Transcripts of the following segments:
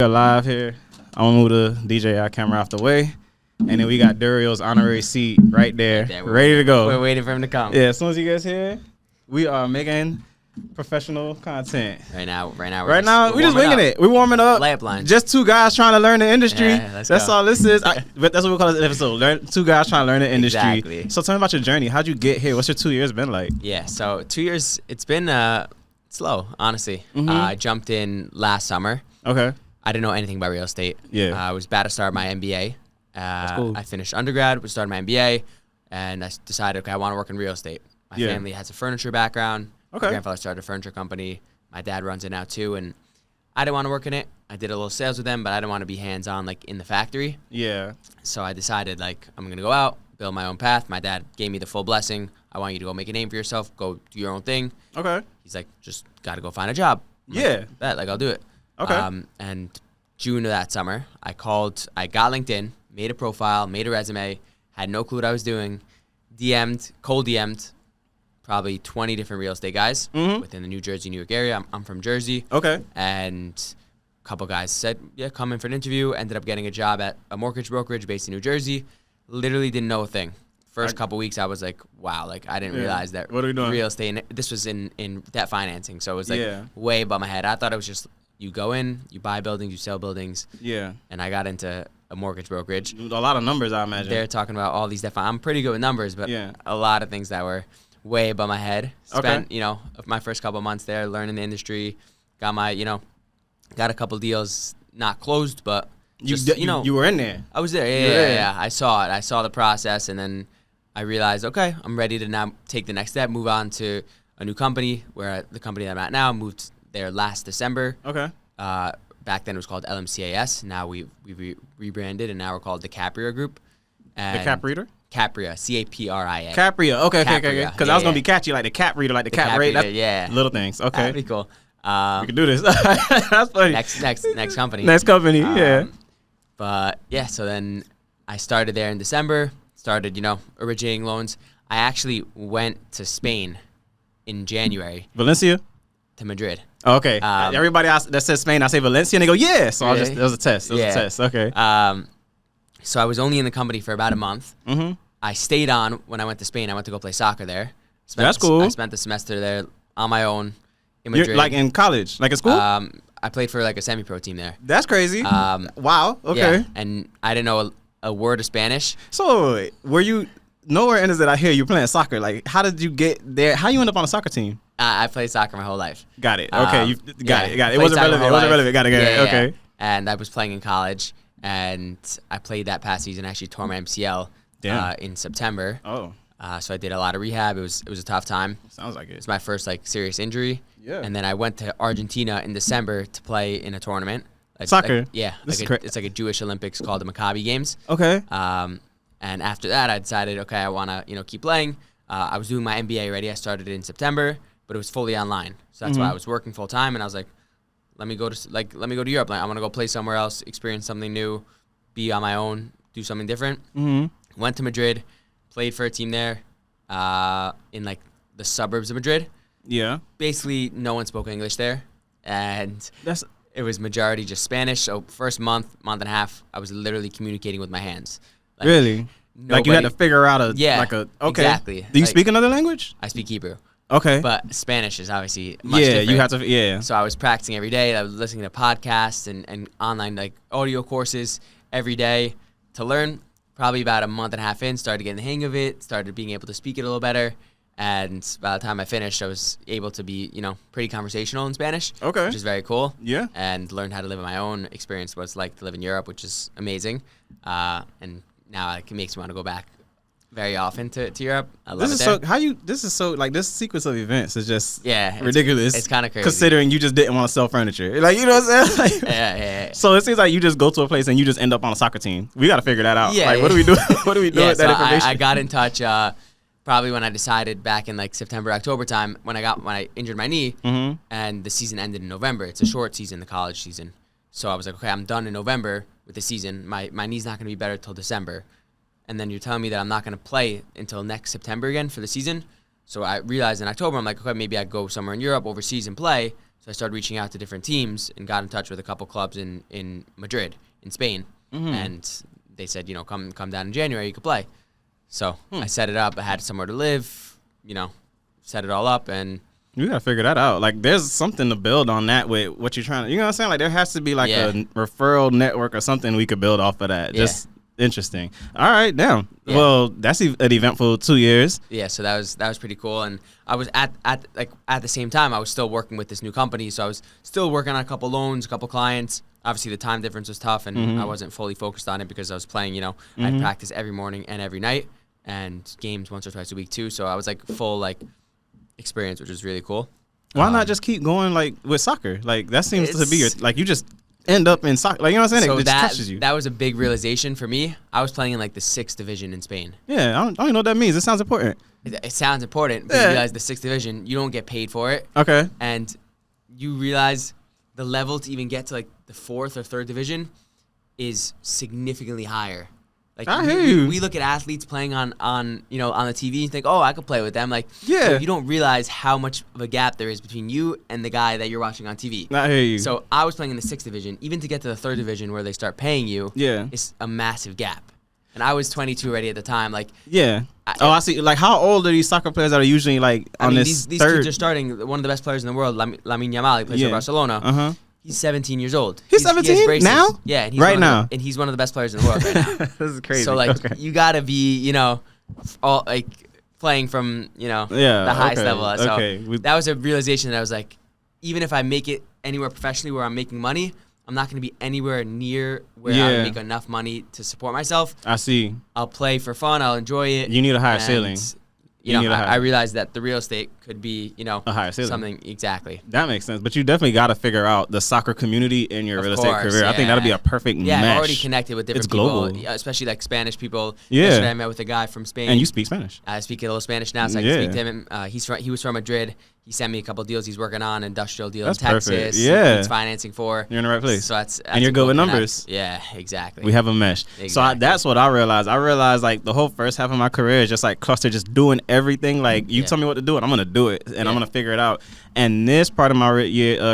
We're live here. I'm gonna move the DJI camera off the way. And then we got Durio's honorary seat right there, ready to go. We're waiting for him to come. Yeah, as soon as you guys here, we are making professional content. Right now, we're just winging it. We're warming up. Layup line. Just two guys trying to learn the industry. Yeah, that's all this is. But that's what we call this episode. Two guys trying to learn the industry. Exactly. So tell me about your journey. How'd you get here? What's your 2 years been like? Yeah, so 2 years, it's been slow, honestly. Mm-hmm. I jumped in last summer. Okay. I didn't know anything about real estate. Yeah. I was about to start my MBA. That's cool. I finished undergrad, started my MBA, and I decided, okay, I want to work in real estate. My family has a furniture background. Okay. My grandfather started a furniture company. My dad runs it now too, and I didn't want to work in it. I did a little sales with them, but I didn't want to be hands-on like in the factory. Yeah. So I decided like I'm going to go out, build my own path. My dad gave me the full blessing. I want you to go make a name for yourself, go do your own thing. Okay. He's like, just got to go find a job. Yeah. I'll do it. Okay. And June of that summer, I got LinkedIn, made a profile, made a resume, had no clue what I was doing, cold DM'd probably 20 different real estate guys within the New Jersey, New York area. I'm from Jersey. Okay. And a couple guys said, yeah, come in for an interview. Ended up getting a job at a mortgage brokerage based in New Jersey. Literally didn't know a thing. First couple weeks, I was like, wow, like I didn't realize that what are we doing? Real estate, and this was in debt financing. So it was like way above my head. I thought it was just you go in, you buy buildings, you sell buildings. Yeah. And I got into a mortgage brokerage. A lot of numbers, I imagine. They're talking about all these debt. I'm pretty good with numbers, but a lot of things that were way above my head. Spent, my first couple of months there learning the industry. Got a couple deals not closed, but you were in there. I was there. Yeah. I saw it. I saw the process, and then I realized, okay, I'm ready to now take the next step, move on to a new company. Where the company that I'm at now moved there last December. Okay. Back then it was called LMCAS. Now we rebranded, and now we're called the Capria Group. And the Cap Reader? Capria, Capria. Capria, okay. Because I was going to be catchy, like the Cap Reader, like the Cap Reader. Yeah. Little things, okay. That'd be cool. We can do this. That's funny. Next company. Next company, yeah. But, yeah, so then I started there in December, started, originating loans. I actually went to Spain in January. Valencia? To Madrid. Okay. Everybody that says Spain, I say Valencia, and they go, yeah. So it was a test. It was a test. Okay. So I was only in the company for about a month. Mm-hmm. I stayed on when I went to Spain. I went to go play soccer there. That's cool. I spent the semester there on my own in Madrid. You're like in college? Like in school? I played for like a semi-pro team there. That's crazy. Wow. Okay. Yeah, and I didn't know a word of Spanish. So were you nowhere in this that I hear you playing soccer? Like, how did you get there? How you end up on a soccer team? I played soccer my whole life. Got it. Okay. You got it. It wasn't relevant. Got it. Okay. And I was playing in college, and I played that past season. I actually tore my MCL in September. Oh. So I did a lot of rehab. It was a tough time. Sounds like it. It's my first serious injury. Yeah. And then I went to Argentina in December to play in a tournament. Soccer. It's like a Jewish Olympics called the Maccabi Games. Okay. And after that, I decided, okay, I want to keep playing. I was doing my MBA already. I started it in September, but it was fully online. So that's why I was working full time. And I was like, let me go to Europe. Like, I want to go play somewhere else, experience something new, be on my own, do something different. Mm-hmm. Went to Madrid, played for a team there, in like the suburbs of Madrid. Yeah. Basically, no one spoke English there, and it was majority just Spanish. So first month and a half, I was literally communicating with my hands. Like, really? Like you had to figure out okay. Exactly. Do you speak another language? I speak Hebrew. Okay. But Spanish is obviously much different. You have to, So I was practicing every day. I was listening to podcasts and online audio courses every day to learn. Probably about a month and a half in, started getting the hang of it, started being able to speak it a little better. And by the time I finished, I was able to be, pretty conversational in Spanish. Okay. Which is very cool. Yeah. And learned how to live on my own, experience what it's like to live in Europe, which is amazing. And now it makes me want to go back very often to Europe. I love it there. This sequence of events is just ridiculous. It's kind of crazy. Considering you just didn't want to sell furniture. Like, you know what I'm saying? Like, yeah. So it seems like you just go to a place and you just end up on a soccer team. We got to figure that out. Yeah. Like, what do we do? What do we do with that information? I got in touch probably when I decided back in like September, October time when I injured my knee and the season ended in November. It's a short season, the college season. So I was like, okay, I'm done in November with the season. My knee's not going to be better till December. And then you're telling me that I'm not going to play until next September again for the season. So I realized in October, I'm like, okay, maybe I go somewhere in Europe overseas and play. So I started reaching out to different teams and got in touch with a couple clubs in Madrid, in Spain. And they said, come down in January, you could play. So I set it up. I had somewhere to live, set it all up. And you got to figure that out. Like, there's something to build on that with what you're trying to, you know what I'm saying? Like, there has to be like a referral network or something we could build off of that. Just interesting. All right, damn. Yeah. Well, that's an eventful 2 years. Yeah, so that was pretty cool. And I was at the same time, I was still working with this new company. So I was still working on a couple loans, a couple clients. Obviously, the time difference was tough, and I wasn't fully focused on it because I was playing, I had practice every morning and every night, and games once or twice a week too. So I was like full experience, which was really cool. Why not just keep going with soccer? Like, that seems to be your, you just end up in soccer. Like, you know what I'm saying? So it just touches you. That was a big realization for me. I was playing in the 6th division in Spain. Yeah, I don't even know what that means. It sounds important. It sounds important, but you realize the 6th division, you don't get paid for it. Okay. And you realize the level to even get to the 4th or 3rd division is significantly higher. I hear you. We look at athletes playing on the TV and think, oh, I could play with them. Yeah. You don't realize how much of a gap there is between you and the guy that you're watching on TV. I hear you. So I was playing in the 6th division. Even to get to the 3rd division where they start paying you, it's a massive gap. And I was 22 already at the time. I see. How old are these soccer players that are usually on this these third? kids are starting. One of the best players in the world, Lamine Yamal, he plays for Barcelona. He's 17 years old. He's 17 now? Yeah. And right now. And he's one of the best players in the world right now. This is crazy. So, you got to be, all playing from, the highest level. So that was a realization that I was like, even if I make it anywhere professionally where I'm making money, I'm not going to be anywhere near where I make enough money to support myself. I see. I'll play for fun. I'll enjoy it. You need a higher ceiling. I realized that the real estate could be, a higher ceiling. Something exactly. That makes sense. But you definitely got to figure out the soccer community in your real estate career. Yeah. I think that'll be a perfect mesh. I've already connected with different people, especially Spanish people. Yesterday I met with a guy from Spain. And you speak Spanish. I speak a little Spanish now, so I can speak to him. He was from Madrid. He sent me a couple deals he's working on, industrial deal in Texas. Perfect. Yeah. He's financing for. You're in the right place. So that's and you're good with numbers. Yeah, exactly. We have a mesh. Exactly. So that's what I realized. I realized the whole first half of my career is just cluster, just doing everything. You tell me what to do, and I'm going to do it, and I'm going to figure it out. And this part of my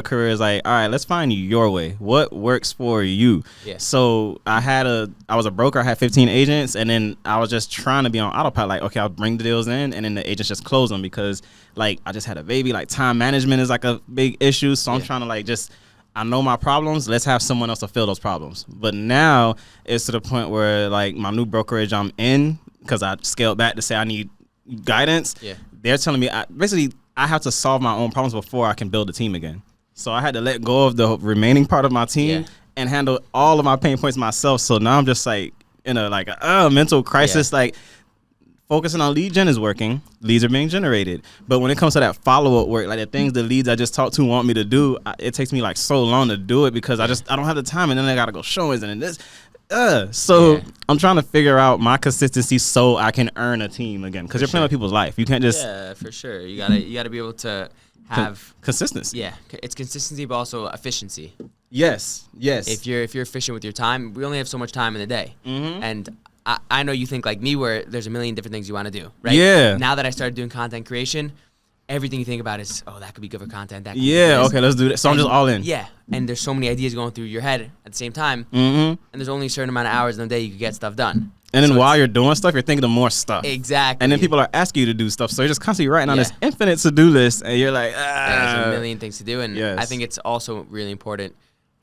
career is all right, let's find your way. What works for you? Yeah. So I was a broker. I had 15 agents, and then I was just trying to be on autopilot. Okay, I'll bring the deals in, and then the agents just close them because I just had a baby. Time management is a big issue. So I'm trying to I know my problems. Let's have someone else fulfill those problems. But now it's to the point where my new brokerage I'm in, because I scaled back to say I need guidance. Yeah. They're telling me I have to solve my own problems before I can build a team again. So I had to let go of the remaining part of my team and handle all of my pain points myself. So now I'm just in a mental crisis. Focusing on lead gen is working. Leads are being generated. But when it comes to that follow-up work, the things the leads I just talked to want me to do, it takes me so long to do it because I don't have the time, and then I got to go showings and then this. So I'm trying to figure out my consistency so I can earn a team again, because you're playing with people's life. You can't just for sure. You gotta be able to have consistency. Yeah, it's consistency, but also efficiency. Yes. If you're efficient with your time, we only have so much time in the day, and I know you think like me, where there's a million different things you want to do, right? Yeah. Now that I started doing content creation, everything you think about is, that could be good for content. That could okay, let's do that. So I'm just all in. Yeah, and there's so many ideas going through your head at the same time, and there's only a certain amount of hours in the day you can get stuff done. And then while you're doing stuff, you're thinking of more stuff. Exactly. And then people are asking you to do stuff, so you're just constantly writing on this infinite to-do list, and you're like, there's a million things to do, and I think it's also really important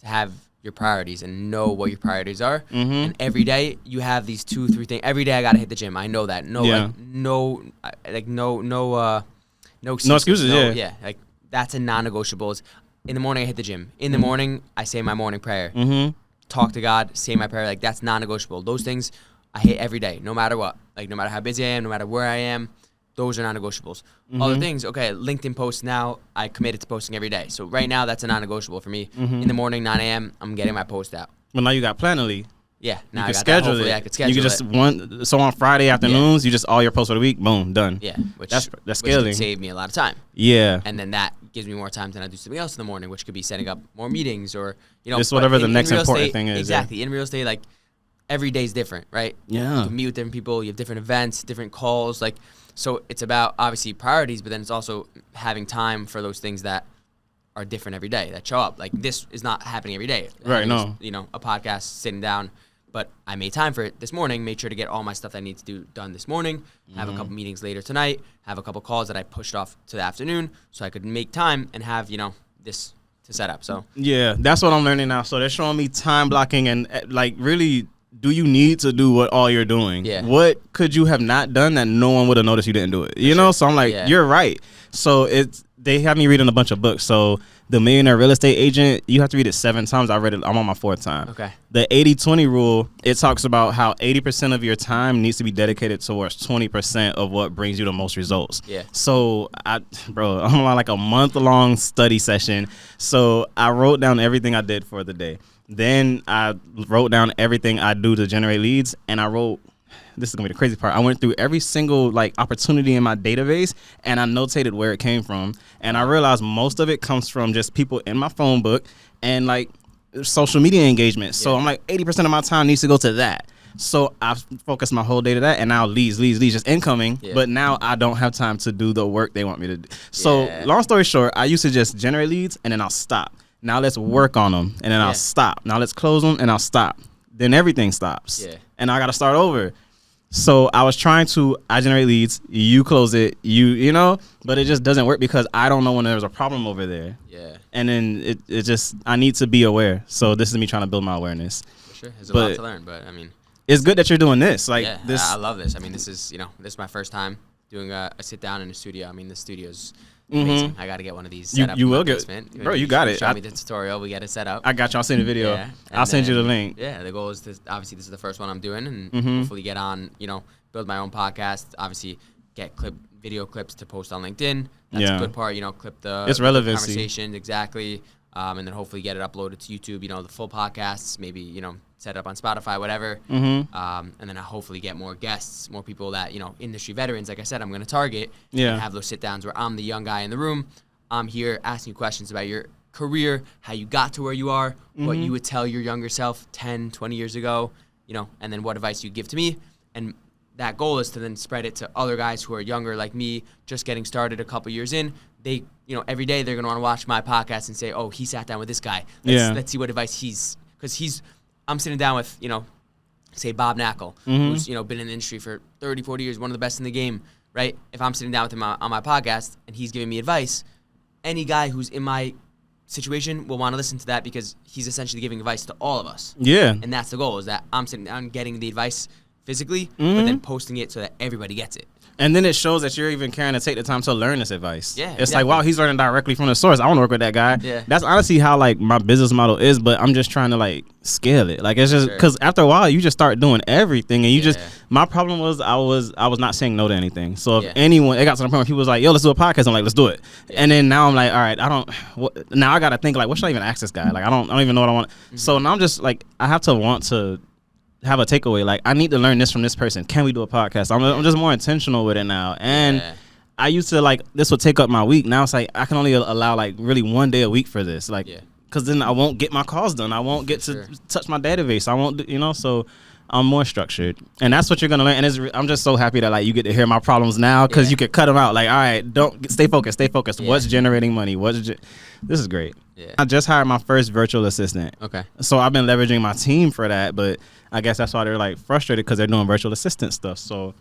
to have your priorities and know what your priorities are. And every day you have these 2-3 things. Every day I gotta hit the gym. I know that. No excuses. That's a non-negotiables. In the morning I hit the gym. In the morning I say my morning prayer. Talk to God. Say my prayer. That's non-negotiable. Those things I hit every day, no matter what. No matter how busy I am, no matter where I am. Those are non-negotiables. Other things, LinkedIn posts now, I committed to posting every day. So right now, that's a non-negotiable for me. In the morning, 9 a.m., I'm getting my post out. Well, now you got Planoly. Yeah, now you can schedule it. I could schedule it. So on Friday afternoons, you just all your posts for the week, boom, done. Yeah, that's scaling. Which save me a lot of time. Yeah. And then that gives me more time to do something else in the morning, which could be setting up more meetings or, just whatever the next important thing is. Exactly. In real estate, every day is different, right? Yeah. You can meet with different people. You have different events, different calls, So it's about obviously priorities, but then it's also having time for those things that are different every day that show up. Like this is not happening every day. Right, no. A podcast, sitting down. But I made time for it this morning, made sure to get all my stuff that I need to do done this morning, have a couple meetings later tonight, have a couple calls that I pushed off to the afternoon so I could make time and have, this to set up. So yeah, that's what I'm learning now. So they're showing me time blocking and like really, do you need to do what all you're doing? Yeah. What could you have not done that no one would have noticed you didn't do it? You know? So I'm like, you're right. So they have me reading a bunch of books. So The Millionaire Real Estate Agent, you have to read it 7 times. I read it. I'm on my 4th time. Okay. The 80-20 rule, it talks about how 80% of your time needs to be dedicated towards 20% of what brings you the most results. Yeah. So, I'm on like a month-long study session. So I wrote down everything I did for the day. Then I wrote down everything I do to generate leads, and I wrote, this is gonna be the crazy part, I went through every single like opportunity in my database and I notated where it came from, and I realized most of it comes from just people in my phone book and like social media engagement. So I'm like 80% of my time needs to go to that. So I focused my whole day to that, and now leads just incoming. But now I don't have time to do the work they want me to do. So long story short, I used to just generate leads and then I'll stop. Now let's work on them, and then I'll stop. Now let's close them, and I'll stop. Then everything stops, and I got to start over. So I was trying to, I generate leads, you close it, but it just doesn't work because I don't know when there's a problem over there. Yeah. And then it just, I need to be aware. So this is me trying to build my awareness. For sure. There's a lot to learn, but I mean. It's good that you're doing this. Like this. I love this. I mean, this is my first time doing a sit down in a studio. I mean, the studio's amazing. I got to get one of these set up. You will get, bro, you got it. Show me the tutorial. We get it set up. I got you. I'll send you the video. I'll send you the link. Yeah, the goal is to, obviously this is the first one I'm doing, and hopefully get on, build my own podcast, obviously get video clips to post on LinkedIn. That's a good part, clip the conversations, exactly. And then hopefully get it uploaded to YouTube, the full podcasts, maybe, set it up on Spotify, whatever. And then I hopefully get more guests, more people that, industry veterans, like I said, I'm going to target and have those sit downs where I'm the young guy in the room. I'm here asking you questions about your career, how you got to where you are, what you would tell your younger self 10, 20 years ago, and then what advice you give to me. And that goal is to then spread it to other guys who are younger like me, just getting started a couple years in. They, every day they're going to want to watch my podcast and say, oh, he sat down with this guy. Let's see what advice I'm sitting down with, say Bob Knackle, who's, been in the industry for 30, 40 years, one of the best in the game, right? If I'm sitting down with him on my podcast and he's giving me advice, any guy who's in my situation will want to listen to that because he's essentially giving advice to all of us. Yeah. And that's the goal, is that I'm sitting down getting the advice physically, but then posting it so that everybody gets it. And then it shows that you're even caring to take the time to learn this advice. Yeah, it's like, wow, he's learning directly from the source. I want to work with that guy. Yeah. That's honestly how like my business model is, but I'm just trying to like scale it. Like it's just because after a while you just start doing everything, and you just. My problem was I was not saying no to anything. So if anyone, it got to the point where people was like, yo, let's do a podcast. I'm like, let's do it. And then now I'm like, all right, now I got to think like, what should I even ask this guy? Like I don't even know what I want. So now I'm just like, I have to want to have a takeaway. Like I need to learn this from this person. Can we do a podcast? I'm just more intentional with it now. And I used to like, this would take up my week. Now it's like I can only allow like really 1 day a week for this. Like, because then I won't get my calls done. I won't get to touch my database. I won't do, so I'm more structured, and that's what you're gonna learn. And I'm just so happy that like you get to hear my problems now, because you could cut them out. Like, all right, stay focused. What's generating money? This is great. I just hired my first virtual assistant. Okay. So I've been leveraging my team for that, but I guess that's why they're like frustrated, because they're doing virtual assistant stuff. So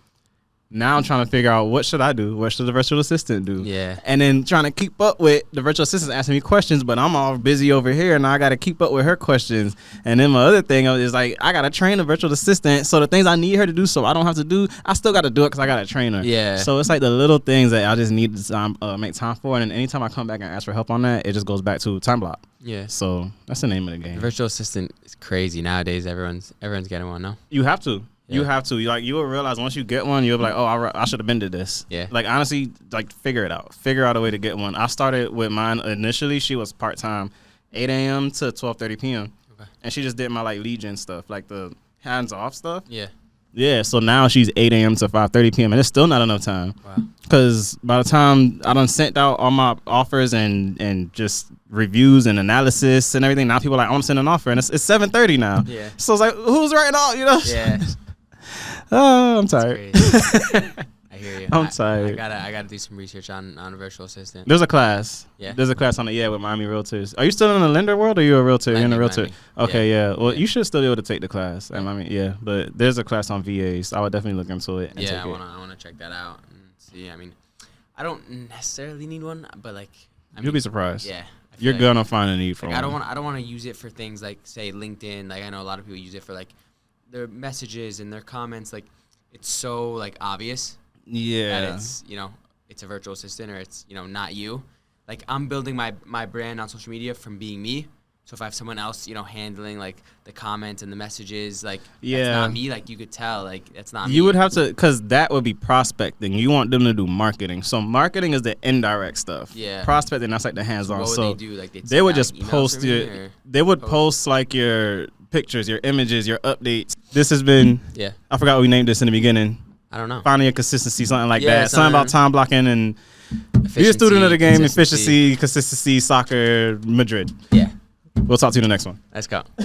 now I'm trying to figure out, what should I do? What should the virtual assistant do? Yeah. And then trying to keep up with the virtual assistant asking me questions, but I'm all busy over here, and I got to keep up with her questions. And then my other thing is like, I got to train the virtual assistant, so the things I need her to do so I don't have to do, I still got to do it because I got to train her. Yeah. So it's like the little things that I just need to make time for. And then anytime I come back and ask for help on that, it just goes back to time block. Yeah. So that's the name of the game. The virtual assistant is crazy nowadays. Everyone's getting one now. You have to. You have to. Like, you will realize once you get one, you'll be like, oh, I should have been to this. Yeah. Like, honestly, like, figure it out. Figure out a way to get one. I started with mine initially. She was part-time, 8 a.m. to 12:30 p.m. Okay. And she just did my, like, lead gen stuff, like the hands-off stuff. Yeah. Yeah, so now she's 8 a.m. to 5:30 p.m. and it's still not enough time. Wow. Because by the time I done sent out all my offers and just reviews and analysis and everything, now people are like, I want to send an offer, and it's 7:30 now. Yeah. So it's like, who's writing all, Yeah. Oh, I'm tired. I hear you. I'm tired. I gotta do some research on a virtual assistant. There's a class. Yeah. There's a class on it. With Miami Realtors. Are you still in the lender world, or are you a realtor? You're in a realtor. Miami. Okay, yeah. Well, you should still be able to take the class. I mean, yeah. But there's a class on VAs. I would definitely look into it. And I wanna check that out and see. I mean, I don't necessarily need one, but like, you'll be surprised. Yeah. You're gonna find a need for one. I don't want to use it for things like, say, LinkedIn. Like, I know a lot of people use it for like their messages and their comments. Like, it's so like obvious. Yeah. That it's, it's a virtual assistant, or it's, not you. Like, I'm building my brand on social media from being me. So if I have someone else, handling like the comments and the messages, like, that's not me. Like, you could tell, like, that's not me. You would have to, because that would be prospecting. You want them to do marketing. So marketing is the indirect stuff. Yeah. Prospecting, that's like the hands-on. So what would they do? Like, they would just post post like your pictures, your images, your updates. This has been, I forgot what we named this in the beginning. I don't know. Finding a consistency, something like that. Something about time blocking and be a student of the game, efficiency, consistency, soccer, Madrid. Yeah. We'll talk to you in the next one. Let's go.